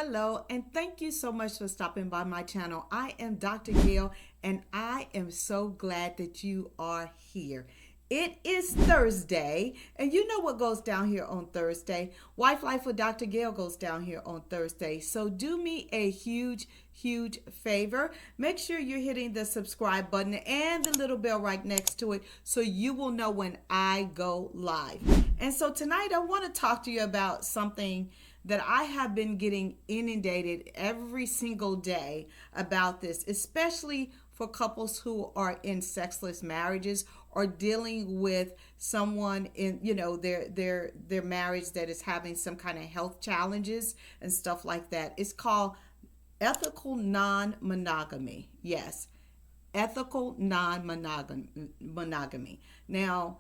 Hello, and thank you so much for stopping by my channel. I am Dr. Gail, and I am so glad that you are here. It is Thursday, and you know what goes down here on Thursday. Wife Life with Dr. Gail goes down here on Thursday. So do me a huge favor. Make sure you're hitting the subscribe button and the little bell right next to it so you will know when I go live. And so tonight I want to talk to you about something that I have been getting inundated every single day about this, especially for couples who are in sexless marriages or dealing with someone in, their marriage that is having some kind of health challenges and stuff like that. It's called ethical non-monogamy. Yes, ethical non-monogamy. Now,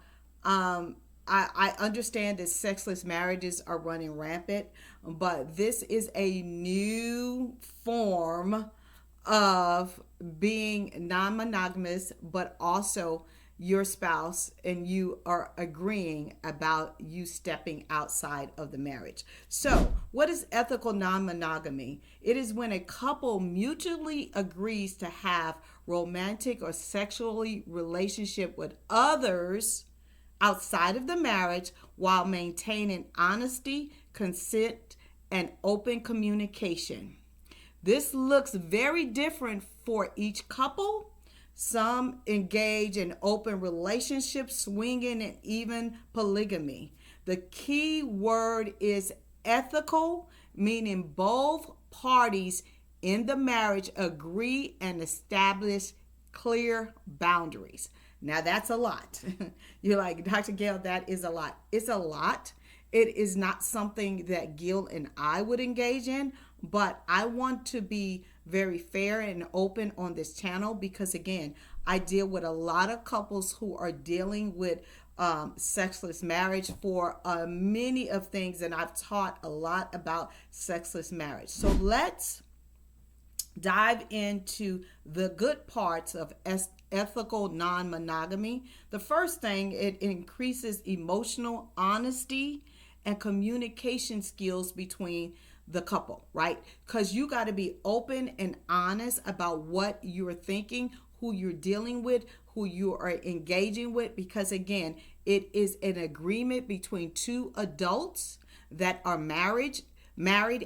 I understand that sexless marriages are running rampant, but this is a new form of being non-monogamous, but also your spouse and you are agreeing about you stepping outside of the marriage. So, what is ethical non-monogamy? It is when a couple mutually agrees to have romantic or sexually relationship with others outside of the marriage while maintaining honesty, consent, and open communication. This looks very different for each couple. Some engage in open relationships, swinging, and even polygamy. The key word is ethical, meaning both parties in the marriage agree and establish clear boundaries. Now that's a lot. You're like, Dr. Gail, that is a lot. It's a lot. It is not something that Gil and I would engage in, but I want to be very fair and open on this channel because, again, I deal with a lot of couples who are dealing with sexless marriage for many of things, and I've taught a lot about sexless marriage. So let's dive into the good parts of ethical non-monogamy. The first thing, it increases emotional honesty and communication skills between the couple, right? Because you got to be open and honest about what you're thinking, who you're dealing with, who you are engaging with, because again, it is an agreement between two adults that are married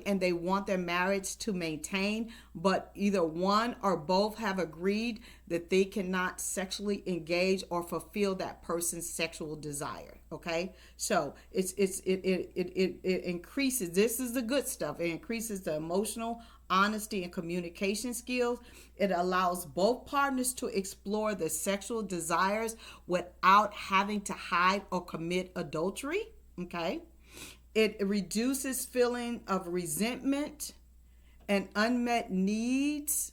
and they want their marriage to maintain, but either one or both have agreed that they cannot sexually engage or fulfill that person's sexual desire. Okay, so it increases. This is the good stuff. It increases the emotional honesty and communication skills. It allows both partners to explore their sexual desires without having to hide or commit adultery. Okay. It reduces feeling of resentment and unmet needs.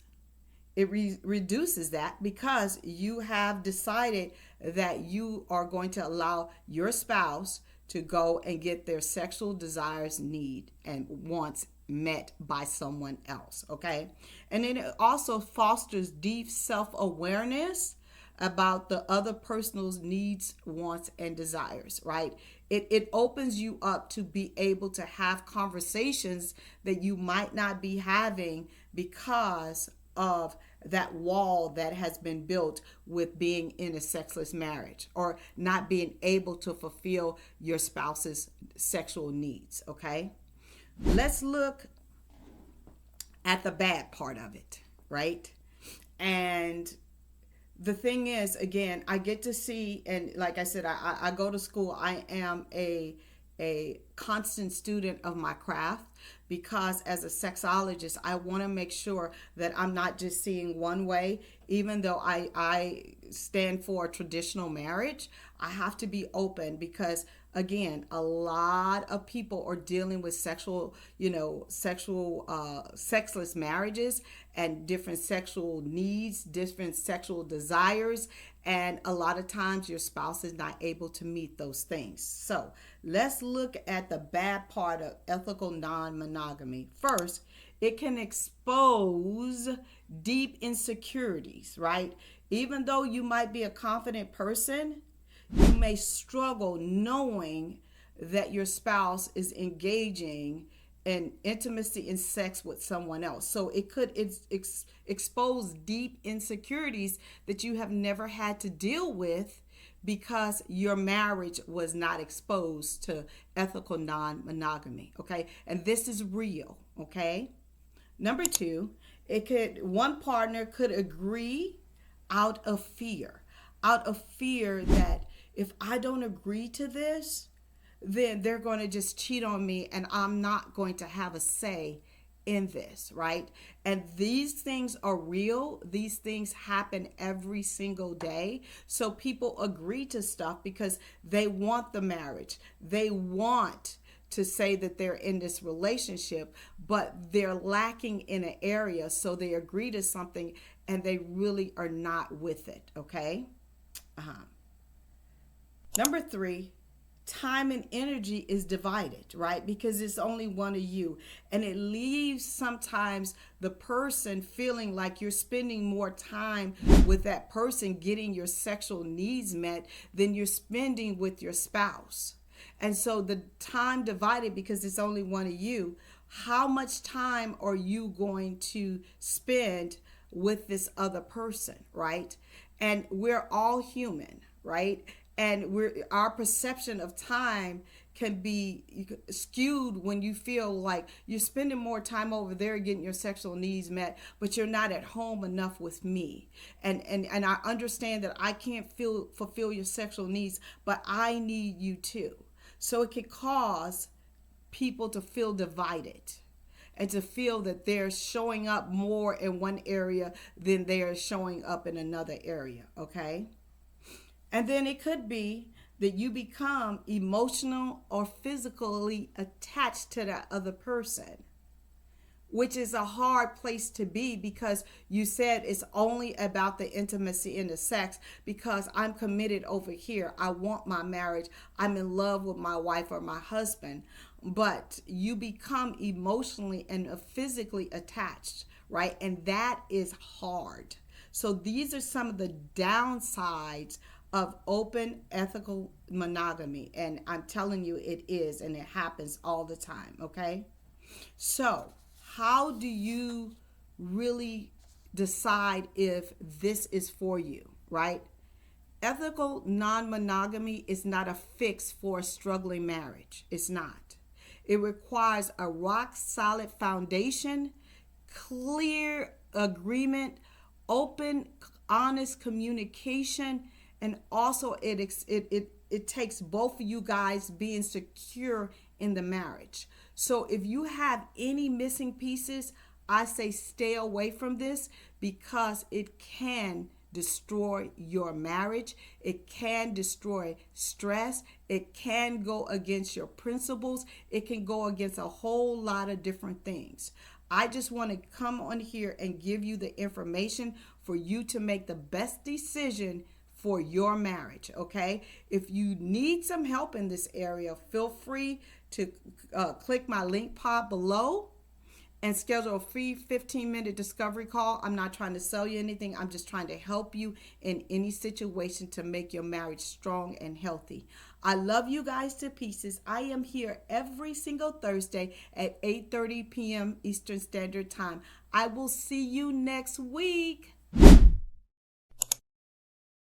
It reduces that because you have decided that you are going to allow your spouse to go and get their sexual desires, need, and wants met by someone else, okay? And then it also fosters deep self-awareness about the other person's needs, wants, and desires, right? It opens you up to be able to have conversations that you might not be having because of that wall that has been built with being in a sexless marriage or not being able to fulfill your spouse's sexual needs, okay? Let's look at the bad part of it, right? And the thing is, again, I get to see, and like I said, I go to school. I am a constant student of my craft because as a sexologist, I want to make sure that I'm not just seeing one way. Even though I stand for a traditional marriage, I have to be open because, again, a lot of people are dealing with sexless marriages and different sexual needs, different sexual desires, and a lot of times your spouse is not able to meet those things. So let's look at the bad part of ethical non-monogamy. First, it can expose deep insecurities, right? Even though you might be a confident person, you may struggle knowing that your spouse is engaging and intimacy and sex with someone else. So it could expose deep insecurities that you have never had to deal with because your marriage was not exposed to ethical non-monogamy. Okay, and this is real. Okay. Number two, it could one partner could agree out of fear that if I don't agree to this, then they're going to just cheat on me and I'm not going to have a say in this, right? And these things are real. These things happen every single day. So people agree to stuff because they want the marriage. They want to say that they're in this relationship, but they're lacking in an area. So they agree to something and they really are not with it, okay? Number three, time and energy is divided, right? Because it's only one of you. And it leaves sometimes the person feeling like you're spending more time with that person getting your sexual needs met than you're spending with your spouse. And so the time divided because it's only one of you. How much time are you going to spend with this other person, right? And we're all human, right? And our perception of time can be skewed when you feel like you're spending more time over there getting your sexual needs met, but you're not at home enough with me. And I understand that I can't fulfill your sexual needs, but I need you too. So it can cause people to feel divided and to feel that they're showing up more in one area than they're showing up in another area, okay? And then it could be that you become emotional or physically attached to that other person, which is a hard place to be because you said it's only about the intimacy and the sex because I'm committed over here. I want my marriage. I'm in love with my wife or my husband. But you become emotionally and physically attached, right? And that is hard. So these are some of the downsides of open ethical monogamy. And I'm telling you, it is, and it happens all the time, okay? So how do you really decide if this is for you, right? Ethical non-monogamy is not a fix for a struggling marriage. It's not. It requires a rock solid foundation, clear agreement, open, honest communication, and also it takes both of you guys being secure in the marriage. So if you have any missing pieces, I say stay away from this because it can destroy your marriage. It can destroy stress. It can go against your principles. It can go against a whole lot of different things. I just want to come on here and give you the information for you to make the best decision for your marriage, okay? If you need some help in this area, feel free to click my link pod below and schedule a free 15-minute discovery call. I'm not trying to sell you anything. I'm just trying to help you in any situation to make your marriage strong and healthy. I love you guys to pieces. I am here every single Thursday at 8:30 p.m. Eastern Standard Time. I will see you next week.